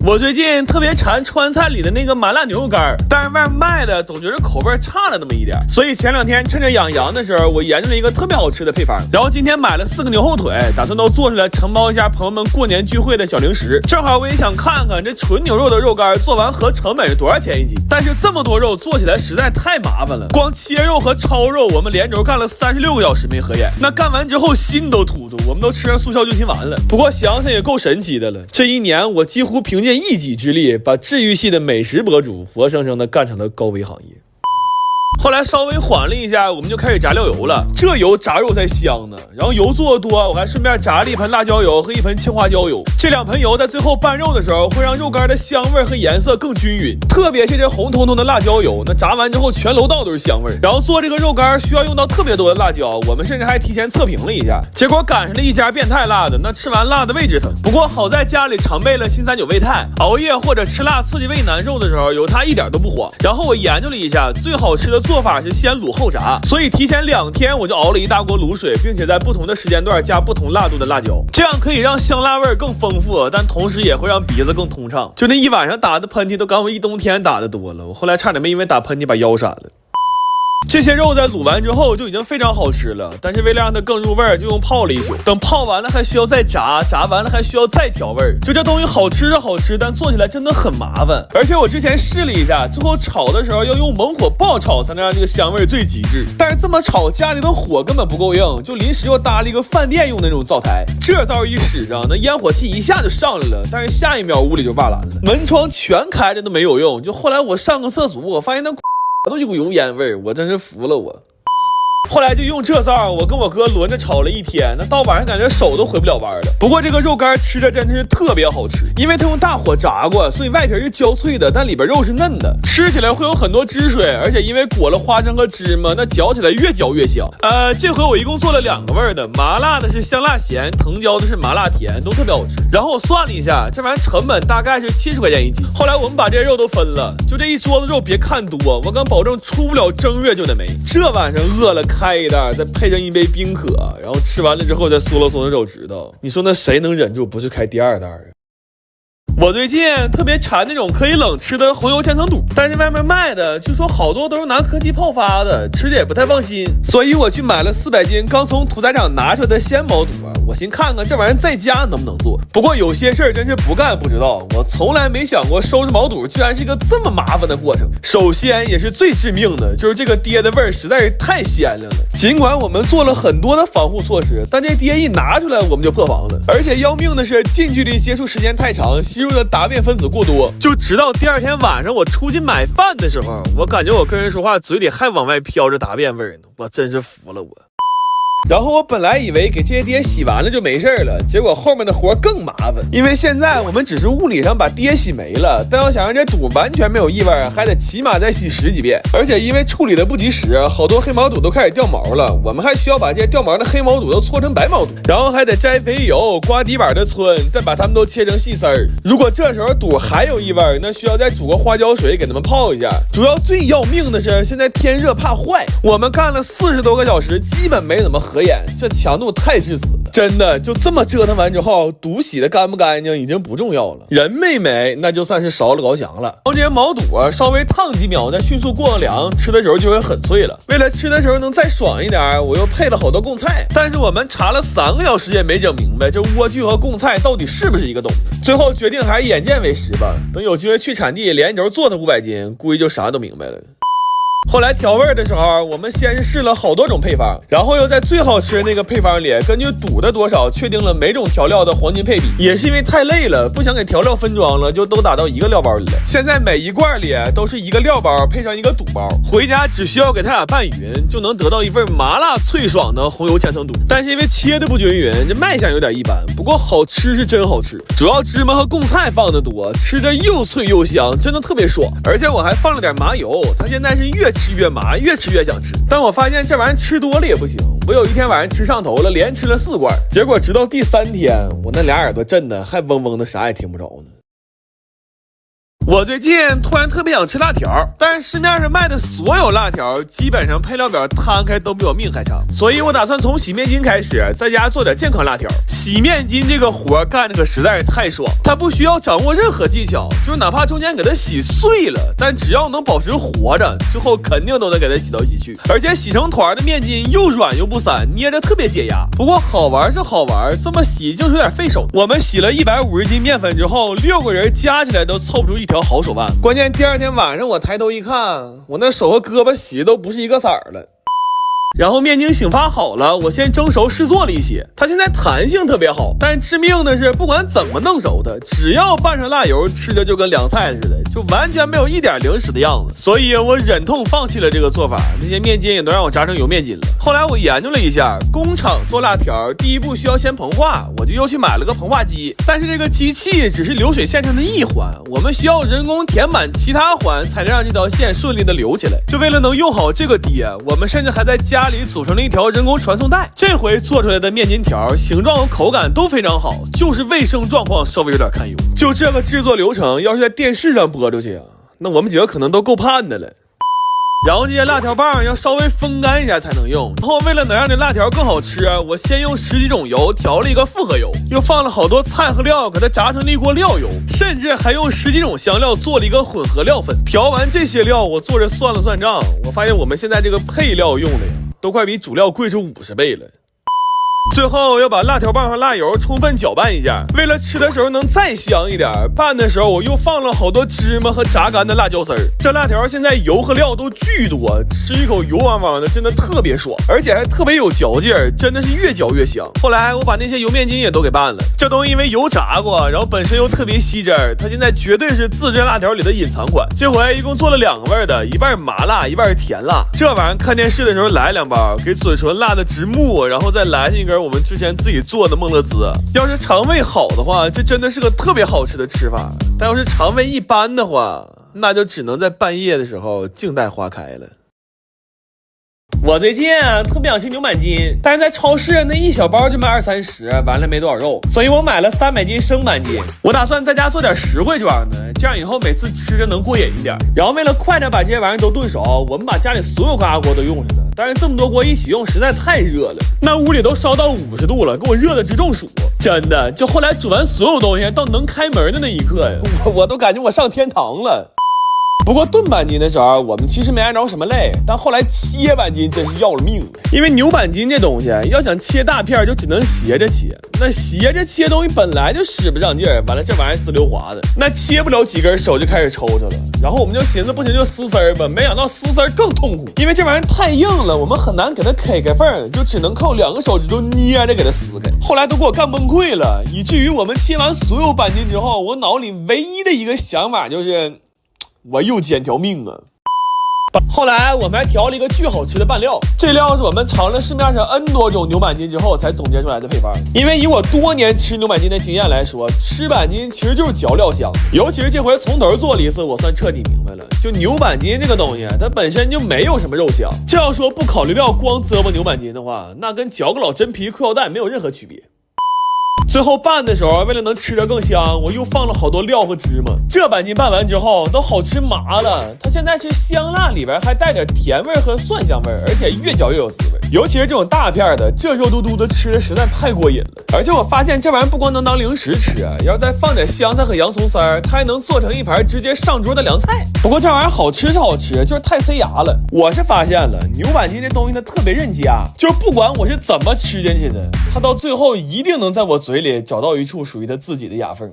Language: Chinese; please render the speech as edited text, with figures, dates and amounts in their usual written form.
我最近特别馋川菜里的那个麻辣牛肉干，但是外面卖的总觉得口味差了那么一点，所以前2天趁着养羊的时候，我研究了一个特别好吃的配方，然后今天买了4个牛后腿，打算都做出来承包一下朋友们过年聚会的小零食。正好我也想看看这纯牛肉的肉干做完合成本是多少钱一斤，但是这么多肉做起来实在太麻烦了，光切肉和焯肉我们连轴干了36个小时没合眼，那干完之后心都突突，我们都吃上速效救心丸了。不过想想也够神奇的了，这一年我几乎凭借一己之力把治愈系的美食博主活生生的干成了高危行业。后来稍微缓了一下，我们就开始炸料油了，这油炸肉才香呢。然后油做的多，我还顺便炸了一盆辣椒油和一盆青花椒油。这2盆油在最后拌肉的时候，会让肉干的香味和颜色更均匀。特别是这红彤彤的辣椒油，那炸完之后全楼道都是香味。然后做这个肉干需要用到特别多的辣椒，我们甚至还提前测评了一下，结果赶上了一家变态辣的，那吃完辣的胃直疼。不过好在家里常备了新3九胃泰，熬夜或者吃辣刺激胃难受的时候，有它一点都不慌。然后我研究了一下，最好吃的做法是先卤后炸，所以提前2天我就熬了一大锅卤水，并且在不同的时间段加不同辣度的辣椒，这样可以让香辣味更丰富，但同时也会让鼻子更通畅。就那一晚上打的喷嚏都赶我一冬天打的多了，我后来差点没因为打喷嚏把腰闪了。这些肉在卤完之后就已经非常好吃了，但是为了让它更入味，就用泡了一宿。等泡完了还需要再炸，炸完了还需要再调味。就这东西好吃是好吃，但做起来真的很麻烦。而且我之前试了一下，最后炒的时候要用猛火爆炒才能让这个香味最极致。但是这么炒家里的火根本不够硬，就临时又搭了一个饭店用的那种灶台。这灶一使上，那烟火气一下就上来了，但是下一秒屋里就瓦蓝了，门窗全开着都没有用。就后来我上个厕所，我发现那都有股油烟味，我真是服了我。后来就用这灶，我跟我哥轮着炒了1天，那到晚上感觉手都回不了弯了。不过这个肉干吃着真的是特别好吃，因为它用大火炸过，所以外皮是焦脆的，但里边肉是嫩的，吃起来会有很多汁水，而且因为裹了花生和芝麻，那嚼起来越嚼越香。这回我一共做了2个味的，麻辣的是香辣咸，藤椒的是麻辣甜，都特别好吃。然后我算了一下，这玩意成本大概是70块钱1斤。后来我们把这些肉都分了，就这一桌子肉别看多，我敢保证出不了正月就得没。这晚上饿了开一袋，再配上一杯冰可，然后吃完了之后再嗦了嗦那肉指头，你说那谁能忍住不去开第2袋啊？我最近特别馋那种可以冷吃的红油千层肚，但是外面卖的据说好多都是拿科技泡发的，吃着也不太放心，所以我去买了400斤刚从屠宰场拿出来的鲜毛肚啊，我寻看看这玩意儿在家能不能做。不过有些事儿真是不干不知道，我从来没想过收拾毛肚居然是一个这么麻烦的过程。首先也是最致命的，就是这个爹的味儿实在是太鲜亮了。尽管我们做了很多的防护措施，但这爹一拿出来我们就破防了。而且要命的是近距离接触时间太长，吸入的答辩分子过多，就直到第2天晚上我出去买饭的时候，我感觉我跟人说话嘴里还往外飘着答辩味呢，我真是服了我。然后我本来以为给这些爹洗完了就没事了，结果后面的活更麻烦，因为现在我们只是物理上把爹洗没了，但要想让这肚完全没有异味，还得起码再洗10几遍。而且因为处理的不及时，好多黑毛肚都开始掉毛了，我们还需要把这些掉毛的黑毛肚都搓成白毛肚，然后还得摘肥油、刮底板的皴，再把它们都切成细丝儿。如果这时候肚还有异味，那需要再煮个花椒水给它们泡一下。主要最要命的是现在天热怕坏，我们干了40多个小时，基本没怎么合眼，这强度太致死了。真的就这么折腾完之后，肚洗的干不干净已经不重要了，人没没那就算是烧了高翔了。然后这些毛肚稍微烫几秒，再迅速过个凉，吃的时候就会很脆了。为了吃的时候能再爽一点，我又配了好多贡菜，但是我们查了3个小时也没整明白这莴苣和贡菜到底是不是一个东西。最后决定还是眼见为实吧，等有机会去产地连轴做它500斤，估计就啥都明白了。后来调味的时候，我们先是试了好多种配方，然后又在最好吃的那个配方里根据肚的多少确定了每种调料的黄金配比。也是因为太累了，不想给调料分装了，就都打到一个料包里了。现在每一罐里都是一个料包配上一个肚包，回家只需要给它俩拌匀，就能得到一份麻辣脆爽的红油千层肚。但是因为切的不均匀，这卖相有点一般，不过好吃是真好吃，主要芝麻和贡菜放的多，吃着又脆又香，真的特别爽。而且我还放了点麻油，它现在是越吃越麻，越吃越想吃。但我发现这玩意儿吃多了也不行，我有一天晚上吃上头了，连吃了4罐，结果直到第3天，我那俩耳朵震的还嗡嗡的，啥也听不着呢。我我最近突然特别想吃辣条，但是市面上卖的所有辣条基本上配料表摊开都比我命还长，所以我打算从洗面巾开始，在家做点健康辣条。洗面巾这个活干的可实在是太爽，它不需要掌握任何技巧，就是哪怕中间给它洗碎了，但只要能保持活着，最后肯定都能给它洗到一起去。而且洗成团的面巾又软又不散，捏着特别解压。不过好玩是好玩，这么洗就是有点费手。我们洗了150斤面粉之后，6个人加起来都凑不出一条好手腕。关键第二天晚上我抬头一看，我那手和胳膊洗的都不是一个色儿了。然后面巾醒发好了，我先蒸熟试做了一些，它现在弹性特别好，但致命的是不管怎么弄熟它，只要拌上辣油，吃的就跟凉菜似的，就完全没有一点零食的样子。所以我忍痛放弃了这个做法，那些面筋也都让我炸成油面筋了。后来我研究了一下，工厂做辣条第一步需要先膨化，我就又去买了个膨化机，但是这个机器只是流水线上的一环，我们需要人工填满其他环才能让这条线顺利的流起来。就为了能用好这个碟，我们甚至还在家里组成了一条人工传送带。这回做出来的面筋条形状和口感都非常好，就是卫生状况稍微有点堪忧。就这个制作流程要是在电视上播出去啊，那我们几个可能都够判的了。然后这些辣条棒要稍微风干一下才能用，然后为了能让这辣条更好吃，我先用10几种油调了一个复合油，又放了好多菜和料给它炸成了一锅料油，甚至还用10几种香料做了一个混合料粉。调完这些料，我做着算了算账，我发现我们现在这个配料用的呀都快比主料贵出50倍了。最后要把辣条棒和辣油充分搅拌一下，为了吃的时候能再香一点，拌的时候我又放了好多芝麻和炸干的辣椒丝儿。这辣条现在油和料都巨多，吃一口油汪汪的，真的特别爽，而且还特别有嚼劲儿，真的是越嚼越香。后来我把那些油面筋也都给拌了，这东西因为油炸过，然后本身又特别吸汁儿，它现在绝对是自制辣条里的隐藏款。这回一共做了2个味的，一半麻辣，一半甜辣。这玩意儿看电视的时候来2包，给嘴唇辣的直木，然后再来一根我们之前自己做的梦乐滋。要是肠胃好的话，这真的是个特别好吃的吃法，但要是肠胃一般的话，那就只能在半夜的时候静待花开了。我最近特别想吃牛板筋，但是在超市那一小包就卖20-30，完了没多少肉，所以我买了300斤生板筋。我打算在家做点实惠装的，这样以后每次吃着能过瘾一点。然后为了快点把这些玩意儿都炖熟，我们把家里所有高压锅都用上了，但是这么多锅一起用实在太热了，那屋里都烧到50度了，给我热的直中暑。真的，就后来煮完所有东西到能开门的那一刻呀，我都感觉我上天堂了。不过炖板筋的时候我们其实没挨着什么累，但后来切板筋真是要了命了。因为牛板筋这东西要想切大片就只能斜着切，那斜着切东西本来就使不上劲儿，完了这玩意儿滋溜滑的，那切不了几根手就开始抽抽了。然后我们就寻思不行就撕丝儿吧，没想到撕丝儿更痛苦，因为这玩意儿太硬了，我们很难给它开开缝，就只能靠2个手指头捏着给它撕开。后来都给我干崩溃了，以至于我们切完所有板筋之后，我脑里唯一的一个想法就是我又捡条命啊！后来我们还调了一个巨好吃的拌料，这料是我们尝了市面上 N 多种牛板筋之后才总结出来的配方。因为以我多年吃牛板筋的经验来说，吃板筋其实就是嚼料香，尤其是这回从头做了一次，我算彻底明白了，就牛板筋这个东西它本身就没有什么肉香，这要说不考虑料光啧吧牛板筋的话，那跟嚼个老真皮裤腰带没有任何区别。最后拌的时候，为了能吃得更香，我又放了好多料和芝麻。这板筋拌完之后都好吃麻了，它现在是香辣里边还带点甜味和蒜香味，而且越嚼越有滋味。尤其是这种大片的，这肉嘟嘟的吃的实在太过瘾了。而且我发现这玩意儿不光能当零食吃，要是再放点香菜和洋葱丝儿，它还能做成一盘直接上桌的凉菜。不过这玩意儿好吃是好吃，就是太塞牙了。我是发现了牛板筋这东西它特别韧夹，就是不管我是怎么吃进去的，它到最后一定能在我嘴里找到一处属于它自己的牙缝。